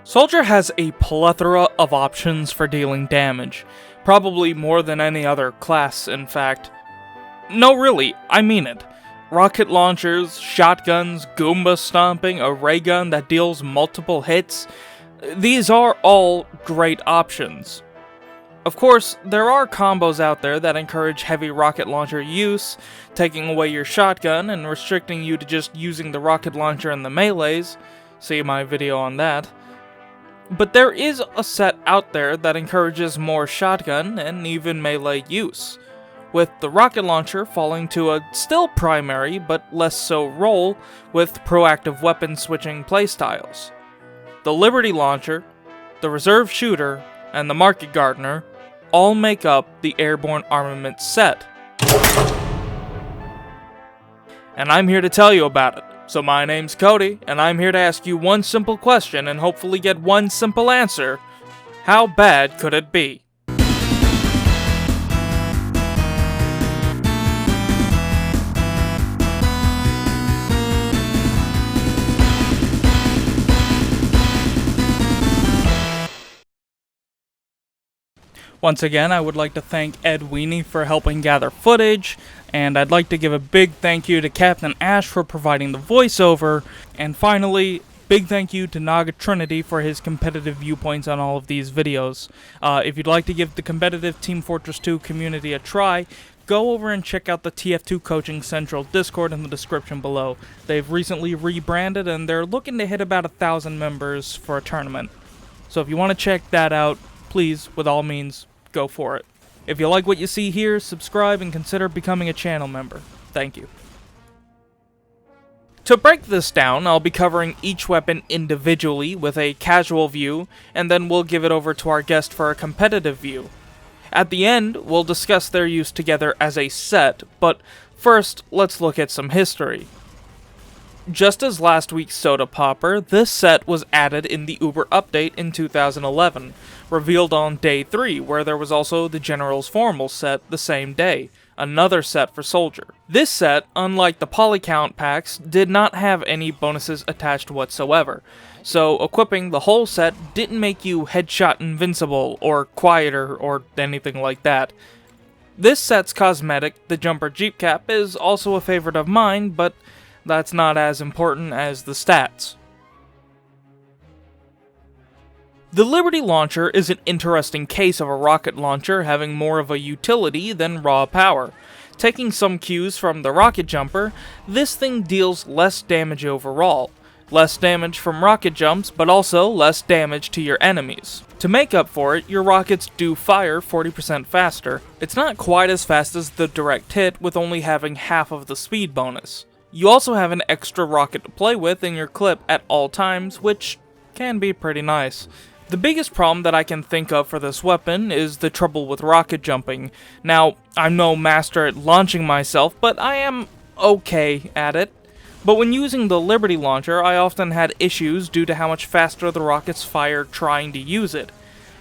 Soldier has a plethora of options for dealing damage, probably more than any other class, in fact. No, really, I mean it. Rocket launchers, shotguns, Goomba stomping, a ray gun that deals multiple hits, these are all great options. Of course, there are combos out there that encourage heavy rocket launcher use, taking away your shotgun and restricting you to just using the rocket launcher in the melees. See my video on that. But there is a set out there that encourages more shotgun and even melee use, with the rocket launcher falling to a still primary but less so role with proactive weapon switching playstyles. The Liberty Launcher, the Reserve Shooter, and the Market Gardener all make up the Airborne Armament set. And I'm here to tell you about it. So my name's Cody, and I'm here to ask you one simple question and hopefully get one simple answer. How bad could it be? Once again, I would like to thank Ed Weenie for helping gather footage, and I'd like to give a big thank you to Captain Ash for providing the voiceover, and finally, big thank you to Naga Trinity for his competitive viewpoints on all of these videos. If you'd like to give the competitive Team Fortress 2 community a try, go over and check out the TF2 Coaching Central Discord in the description below. They've recently rebranded, and they're looking to hit about 1,000 members for a tournament. So if you want to check that out, please, with all means, go for it. If you like what you see here, subscribe and consider becoming a channel member. Thank you. To break this down, I'll be covering each weapon individually with a casual view, and then we'll give it over to our guest for a competitive view. At the end, we'll discuss their use together as a set, but first, let's look at some history. Just as last week's Soda Popper, this set was added in the Uber update in 2011, revealed on day 3, where there was also the General's Formal set the same day, another set for Soldier. This set, unlike the Polycount packs, did not have any bonuses attached whatsoever, so equipping the whole set didn't make you headshot invincible, or quieter, or anything like that. This set's cosmetic, the Jumper Jeep Cap, is also a favorite of mine, but that's not as important as the stats. The Liberty Launcher is an interesting case of a rocket launcher having more of a utility than raw power. Taking some cues from the rocket jumper, this thing deals less damage overall. Less damage from rocket jumps, but also less damage to your enemies. To make up for it, your rockets do fire 40% faster. It's not quite as fast as the direct hit, with only having half of the speed bonus. You also have an extra rocket to play with in your clip at all times, which can be pretty nice. The biggest problem that I can think of for this weapon is the trouble with rocket jumping. Now, I'm no master at launching myself, but I am okay at it. But when using the Liberty Launcher, I often had issues due to how much faster the rockets fire trying to use it.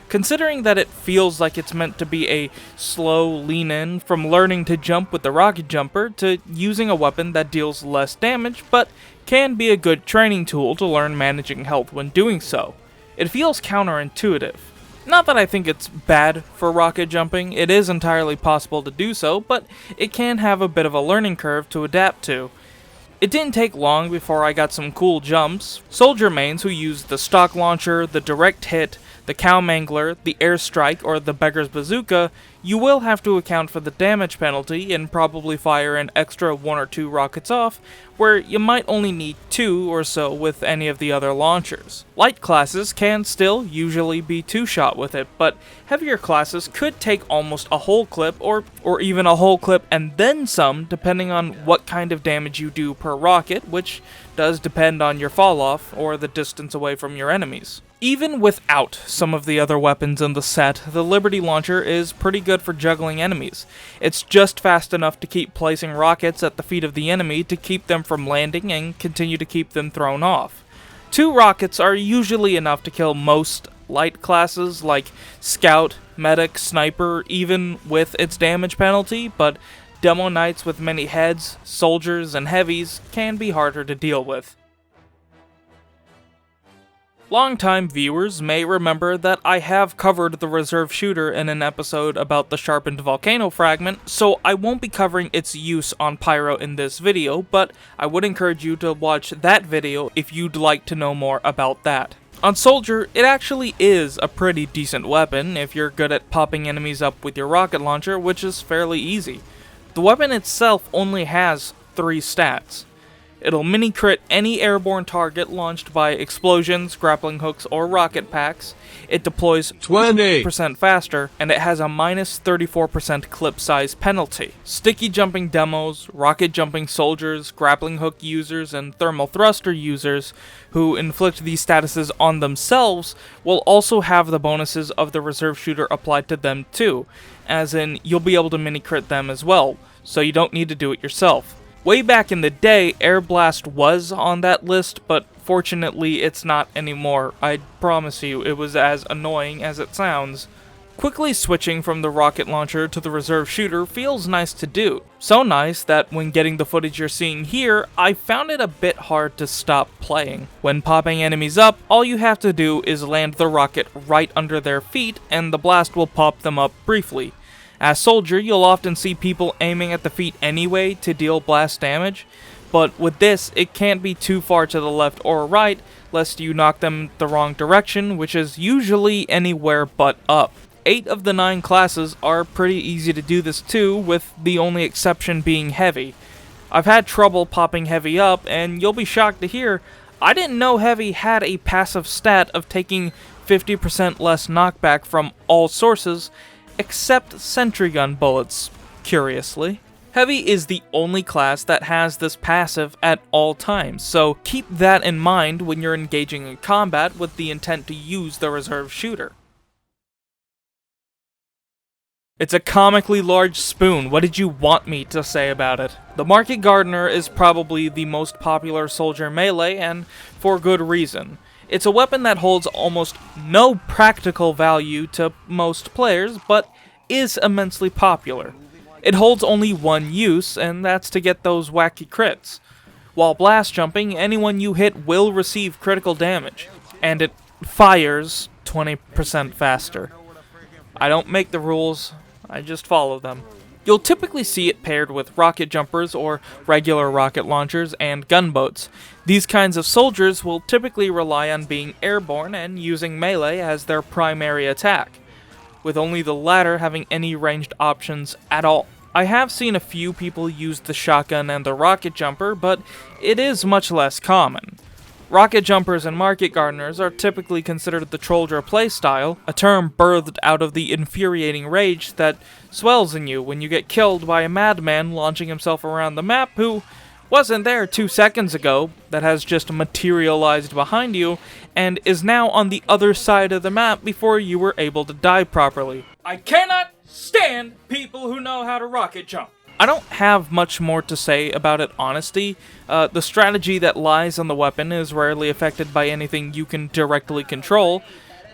Considering that it feels like it's meant to be a slow lean-in from learning to jump with the rocket jumper to using a weapon that deals less damage, but can be a good training tool to learn managing health when doing so. It feels counterintuitive. Not that I think it's bad for rocket jumping, it is entirely possible to do so, but it can have a bit of a learning curve to adapt to. It didn't take long before I got some cool jumps. Soldier mains who use the stock launcher, the direct hit, the cow mangler, the airstrike, or the beggar's bazooka, you will have to account for the damage penalty and probably fire an extra 1 or 2 rockets off, where you might only need 2 or so with any of the other launchers. Light classes can still usually be 2-shot with it, but heavier classes could take almost a whole clip, or even a whole clip and then some, depending on what kind of damage you do per rocket, which does depend on your fall off, or the distance away from your enemies. Even without some of the other weapons in the set, the Liberty Launcher is pretty good for juggling enemies. It's just fast enough to keep placing rockets at the feet of the enemy to keep them from landing and continue to keep them thrown off. 2 rockets are usually enough to kill most light classes like Scout, Medic, Sniper, even with its damage penalty, but Demo Knights with many heads, soldiers, and heavies can be harder to deal with. Longtime viewers may remember that I have covered the reserve shooter in an episode about the sharpened volcano fragment, so I won't be covering its use on Pyro in this video, but I would encourage you to watch that video if you'd like to know more about that. On Soldier, it actually is a pretty decent weapon if you're good at popping enemies up with your rocket launcher, which is fairly easy. The weapon itself only has 3 stats. It'll mini-crit any airborne target launched by explosions, grappling hooks, or rocket packs. It deploys 20% faster, and it has a minus 34% clip size penalty. Sticky jumping demos, rocket jumping soldiers, grappling hook users, and thermal thruster users who inflict these statuses on themselves will also have the bonuses of the reserve shooter applied to them too, as in you'll be able to mini-crit them as well, so you don't need to do it yourself. Way back in the day, Air Blast was on that list, but fortunately it's not anymore. I promise you, it was as annoying as it sounds. Quickly switching from the rocket launcher to the reserve shooter feels nice to do. So nice that when getting the footage you're seeing here, I found it a bit hard to stop playing. When popping enemies up, all you have to do is land the rocket right under their feet, and the blast will pop them up briefly. As Soldier, you'll often see people aiming at the feet anyway to deal blast damage, but with this, it can't be too far to the left or right, lest you knock them the wrong direction, which is usually anywhere but up. 8 of the 9 classes are pretty easy to do this too, with the only exception being Heavy. I've had trouble popping Heavy up, and you'll be shocked to hear, I didn't know Heavy had a passive stat of taking 50% less knockback from all sources, except sentry gun bullets, curiously. Heavy is the only class that has this passive at all times, so keep that in mind when you're engaging in combat with the intent to use the reserve shooter. It's a comically large spoon. What did you want me to say about it? The Market Gardener is probably the most popular soldier melee, and for good reason. It's a weapon that holds almost no practical value to most players, but is immensely popular. It holds only one use, and that's to get those wacky crits. While blast jumping, anyone you hit will receive critical damage, and it fires 20% faster. I don't make the rules, I just follow them. You'll typically see it paired with rocket jumpers or regular rocket launchers and gunboats. These kinds of soldiers will typically rely on being airborne and using melee as their primary attack, with only the latter having any ranged options at all. I have seen a few people use the shotgun and the rocket jumper, but it is much less common. Rocket jumpers and market gardeners are typically considered the Troldra playstyle, a term birthed out of the infuriating rage that swells in you when you get killed by a madman launching himself around the map who wasn't there 2 seconds ago, that has just materialized behind you, and is now on the other side of the map before you were able to die properly. I cannot stand people who know how to rocket jump. I don't have much more to say about it, honestly. The strategy that lies on the weapon is rarely affected by anything you can directly control,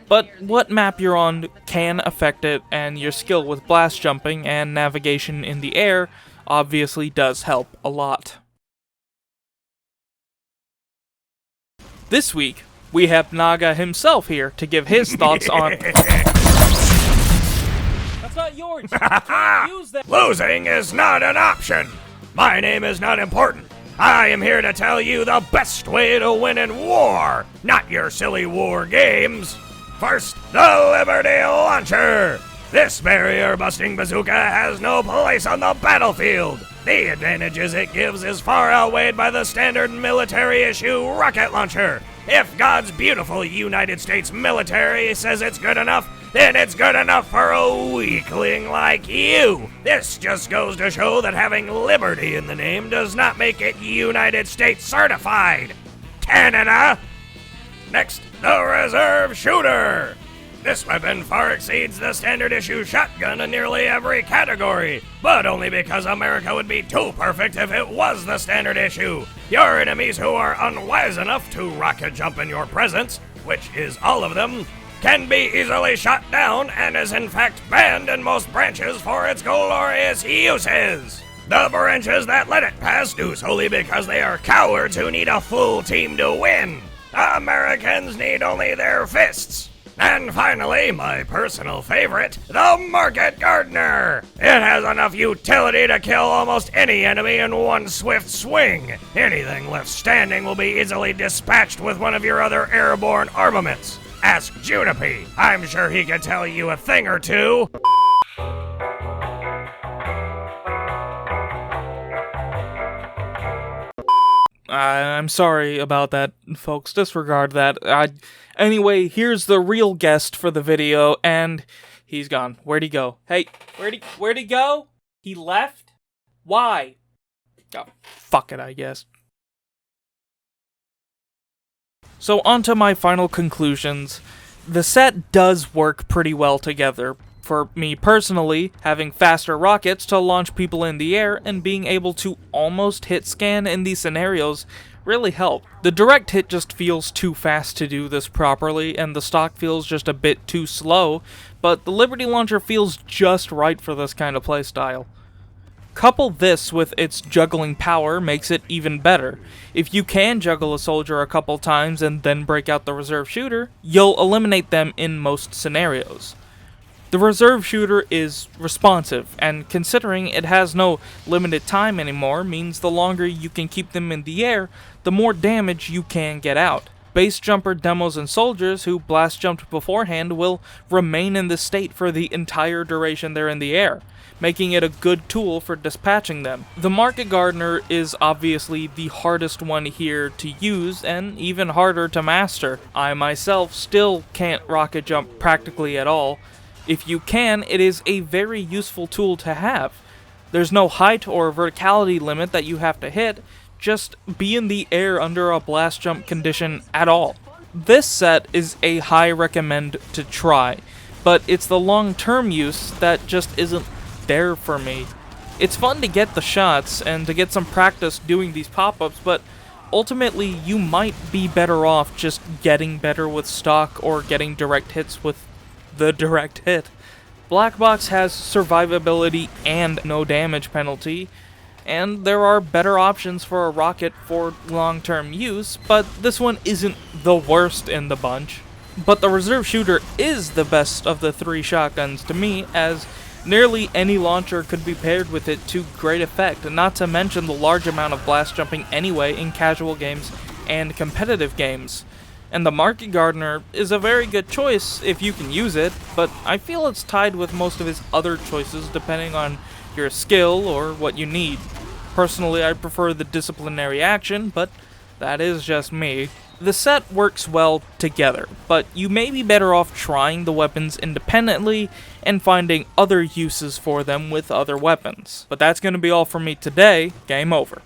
but what map you're on can affect it, and your skill with blast jumping and navigation in the air obviously does help a lot. This week, we have Naga himself here to give his thoughts on... That's not yours! You can't use that! Losing is not an option! My name is not important! I am here to tell you the best way to win in war, not your silly war games! First, the Liberty Launcher! This barrier-busting bazooka has no place on the battlefield! The advantages it gives is far outweighed by the standard military-issue rocket launcher. If God's beautiful United States military says it's good enough, then it's good enough for a weakling like you. This just goes to show that having liberty in the name does not make it United States certified. Canada! Next, the reserve shooter. This weapon far exceeds the standard issue shotgun in nearly every category, but only because America would be too perfect if it was the standard issue. Your enemies who are unwise enough to rocket jump in your presence, which is all of them, can be easily shot down and is in fact banned in most branches for its glorious uses. The branches that let it pass do solely because they are cowards who need a full team to win. Americans need only their fists. And finally, my personal favorite, the Market Gardener. It has enough utility to kill almost any enemy in one swift swing. Anything left standing will be easily dispatched with one of your other airborne armaments. Ask Junipie. I'm sure he can tell you a thing or two. I'm sorry about that, folks. Disregard that. Anyway, here's the real guest for the video, and he's gone. Where'd he go? Hey, where'd he go? He left? Why? Oh, fuck it, I guess. So on to my final conclusions. The set does work pretty well together. For me personally, having faster rockets to launch people in the air and being able to almost hit scan in these scenarios really help. The direct hit just feels too fast to do this properly, and the stock feels just a bit too slow, but the Liberty Launcher feels just right for this kind of playstyle. Couple this with its juggling power makes it even better. If you can juggle a soldier a couple times and then break out the reserve shooter, you'll eliminate them in most scenarios. The reserve shooter is responsive, and considering it has no limited time anymore means the longer you can keep them in the air, the more damage you can get out. Base jumper demos and soldiers who blast jumped beforehand will remain in this state for the entire duration they're in the air, making it a good tool for dispatching them. The Market Gardener is obviously the hardest one here to use and even harder to master. I myself still can't rocket jump practically at all. If you can, it is a very useful tool to have. There's no height or verticality limit that you have to hit, just be in the air under a blast jump condition at all. This set is a high recommend to try, but it's the long-term use that just isn't there for me. It's fun to get the shots and to get some practice doing these pop-ups, but ultimately you might be better off just getting better with stock or getting direct hits with the direct hit. Black Box has survivability and no damage penalty, and there are better options for a rocket for long-term use, but this one isn't the worst in the bunch. But the reserve shooter is the best of the three shotguns to me, as nearly any launcher could be paired with it to great effect, not to mention the large amount of blast jumping anyway in casual games and competitive games. And the Market Gardener is a very good choice if you can use it, but I feel it's tied with most of his other choices depending on your skill or what you need. Personally, I prefer the disciplinary action, but that is just me. The set works well together, but you may be better off trying the weapons independently and finding other uses for them with other weapons. But that's going to be all from me today. Game over.